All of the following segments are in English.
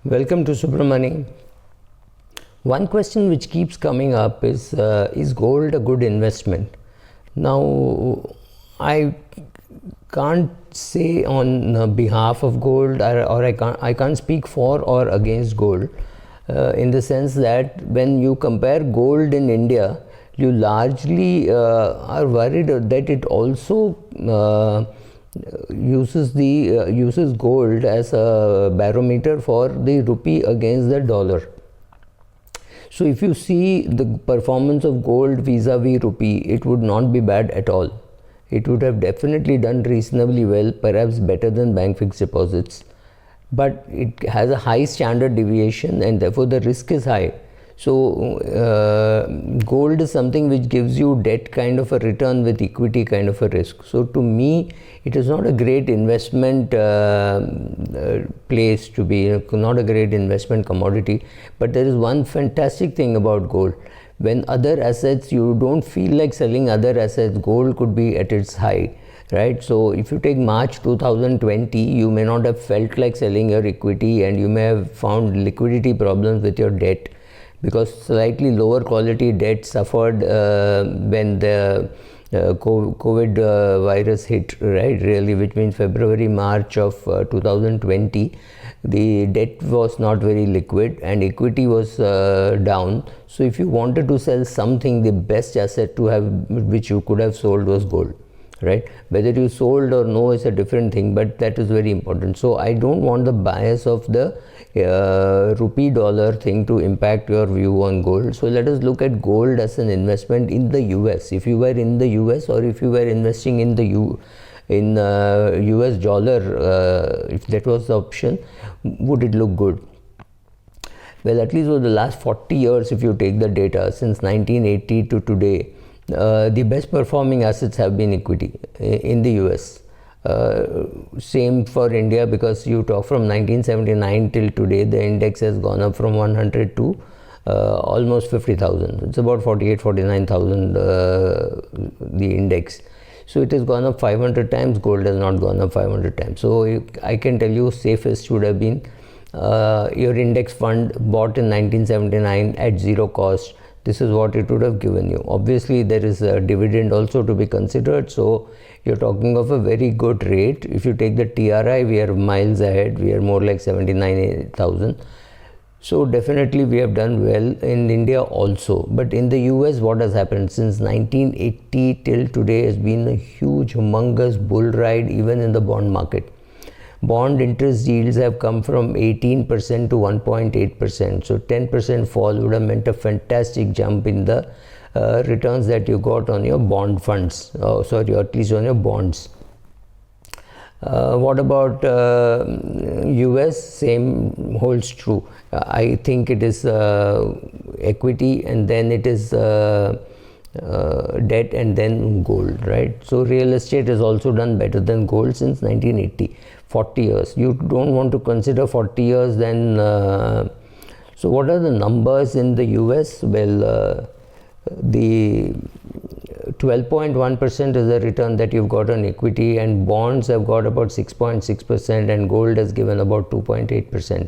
Welcome to Subramani. One question which keeps coming up is gold a good investment? Now, I can't say on behalf of gold, or I can't speak for or against gold, in the sense that when you compare gold in India, you largely are worried that it also uses gold as a barometer for the rupee against the dollar. So if you see the performance of gold vis-a-vis rupee, it would not be bad at all. It would have definitely done reasonably well, perhaps better than bank fixed deposits. But it has a high standard deviation and therefore the risk is high. So gold is something which gives you debt kind of a return with equity kind of a risk. So to me, it is not a great investment place to be, not a great investment commodity. But there is one fantastic thing about gold. When other assets, you don't feel like selling other assets, gold could be at its high. Right, so if you take March 2020, you may not have felt like selling your equity and you may have found liquidity problems with your debt, because slightly lower quality debt suffered when the COVID virus hit, right, really, which means February, March of 2020, the debt was not very liquid and equity was down. So if you wanted to sell something, the best asset to have, which you could have sold, was gold. Right, whether you sold or no is a different thing, but that is very important. So I don't want the bias of the rupee dollar thing to impact your view on gold. So let us look at gold as an investment in the US. If you were in the US, or if you were investing in the US dollar, if that was the option, would it look good? Well, at least over the last 40 years, if you take the data since 1980 to today, the best performing assets have been equity in the US. Same for India, because you talk from 1979 till today, the index has gone up from 100 to almost 50,000. It's about 49,000 the index. So it has gone up 500 times, gold has not gone up 500 times. So I can tell you safest would have been your index fund bought in 1979 at zero cost. This is what it would have given you. Obviously, there is a dividend also to be considered. So you're talking of a very good rate. If you take the TRI, we are miles ahead. We are more like 79,000. So definitely we have done well in India also. But in the US, what has happened since 1980 till today has been a huge, humongous bull ride even in the bond market. Bond interest yields have come from 18% to 1.8%. So 10% fall would have meant a fantastic jump in the returns that you got on your bond funds, or at least on your bonds. What about US? Same holds true. I think it is equity, and then it is debt, and then gold, right? So real estate has also done better than gold since 1980. 40 years. You don't want to consider 40 years, then so what are the numbers in the US? Well, the 12.1% is the return that you've got on equity, and bonds have got about 6.6%, and gold has given about 2.8%.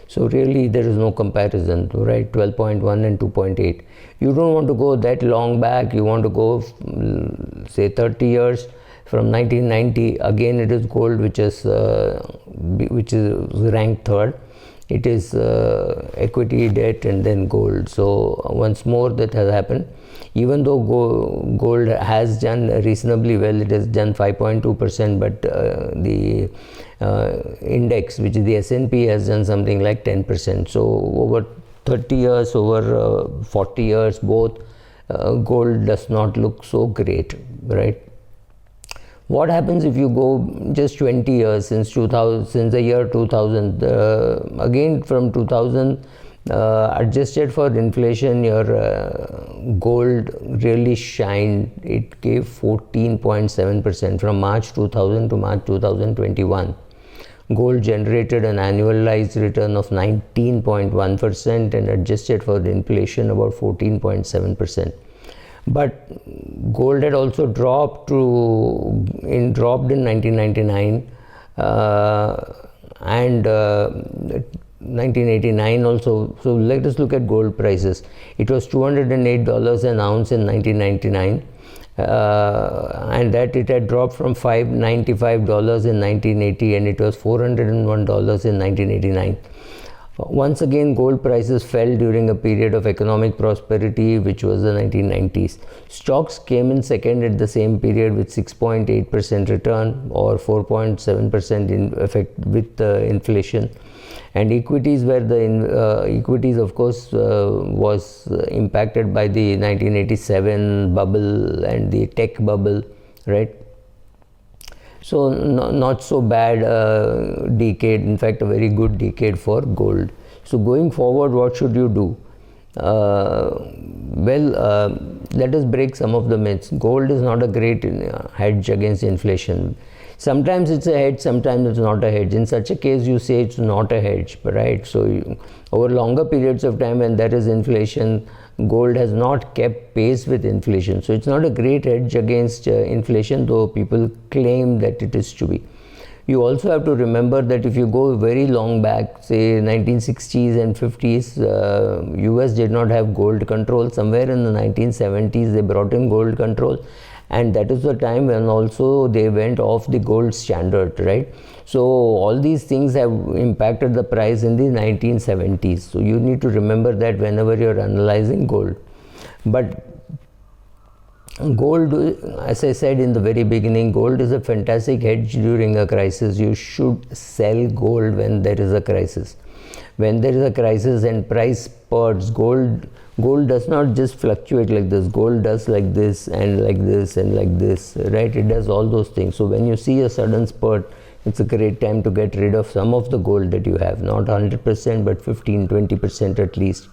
So really there is no comparison, right? 12.1 and 2.8. You don't want to go that long back. You want to go say 30 years. From 1990, again it is gold which is ranked third. It is equity, debt, and then gold. So once more that has happened. Even though gold has done reasonably well, it has done 5.2%, but the index, which is the S&P, has done something like 10%. So over 30 years, over 40 years, both gold does not look so great, right? What happens if you go just 20 years since the year 2000? Again from 2000, adjusted for inflation, your gold really shined. It gave 14.7% from March 2000 to March 2021. Gold generated an annualized return of 19.1%, and adjusted for the inflation about 14.7%. But gold had also dropped in 1999, and 1989 also. So let us look at gold prices. It was $208 an ounce in 1999, and that it had dropped from $595 in 1980, and it was $401 in 1989. Once again, gold prices fell during a period of economic prosperity, which was the 1990s. Stocks came in second at the same period with 6.8% return, or 4.7% in effect with inflation. And equities were equities, of course, was impacted by the 1987 bubble and the tech bubble, right? So not so bad decade, in fact a very good decade for gold. So going forward, what should you do? Let us break some of the myths. Gold is not a great hedge against inflation. Sometimes it's a hedge, sometimes it's not a hedge. In such a case, you say it's not a hedge, right? So over longer periods of time, when there is inflation, gold has not kept pace with inflation. So it's not a great hedge against inflation, though people claim that it is to be. You also have to remember that if you go very long back, say 1960s and 50s, US did not have gold control. Somewhere in the 1970s, they brought in gold control. And that is the time when also they went off the gold standard, right? So all these things have impacted the price in the 1970s. So you need to remember that whenever you're analyzing gold. But gold, as I said in the very beginning, gold is a fantastic hedge during a crisis. You should sell gold when there is a crisis. When there is a crisis and price spurts, gold does not just fluctuate like this. Gold does like this and like this and like this, right? It does all those things. So when you see a sudden spurt, it's a great time to get rid of some of the gold that you have, not 100%, but 15-20% at least,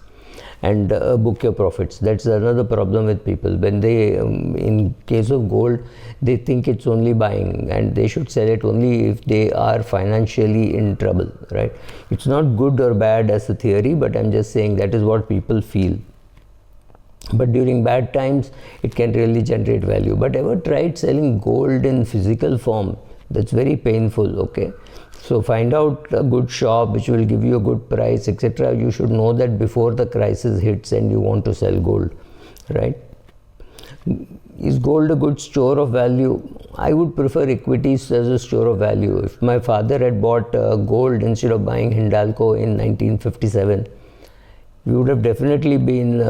and book your profits. That's another problem with people. When they, in case of gold, they think it's only buying, and they should sell it only if they are financially in trouble, right? It's not good or bad as a theory, but I'm just saying that is what people feel. But during bad times, it can really generate value. But ever tried selling gold in physical form? That's very painful, okay? So find out a good shop which will give you a good price, etc. You should know that before the crisis hits and you want to sell gold, right? Is gold a good store of value? I would prefer equities as a store of value. If my father had bought gold instead of buying Hindalco in 1957, we would have definitely been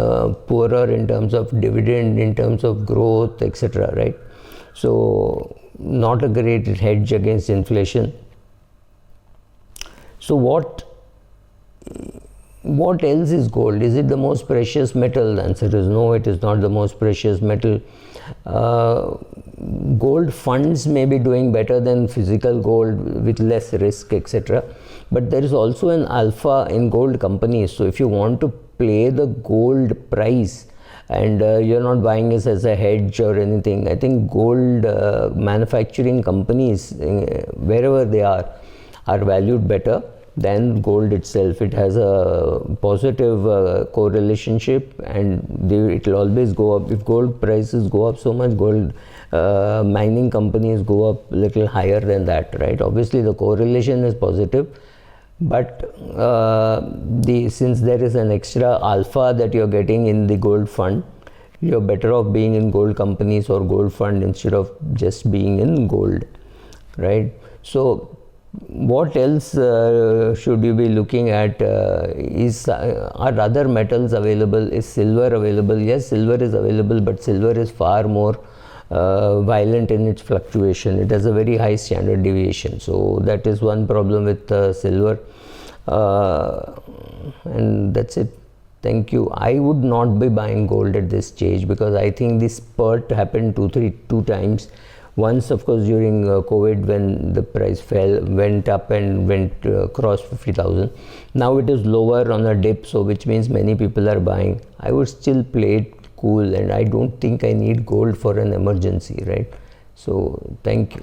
poorer in terms of dividend, in terms of growth, etc., right? So not a great hedge against inflation. So what else is gold? Is it the most precious metal? The answer is no, it is not the most precious metal. Gold funds may be doing better than physical gold with less risk, etc. But there is also an alpha in gold companies. So if you want to play the gold price and you're not buying this as a hedge or anything, I think gold manufacturing companies, wherever they are valued better than gold itself. It has a positive correlationship, and it will always go up. If gold prices go up so much, gold mining companies go up a little higher than that, right? Obviously the correlation is positive, but since there is an extra alpha that you're getting in the gold fund, you're better off being in gold companies or gold fund instead of just being in gold, right? So what else should you be looking at? Are other metals available? Is silver available? Yes, silver is available, but silver is far more violent in its fluctuation. It has a very high standard deviation. So that is one problem with silver. And that's it. Thank you. I would not be buying gold at this stage because I think this spurt happened two times. Once, of course, during COVID, when the price went up and crossed 50,000. Now it is lower on a dip, so which means many people are buying. I would still play it cool, and I don't think I need gold for an emergency, right? So thank you.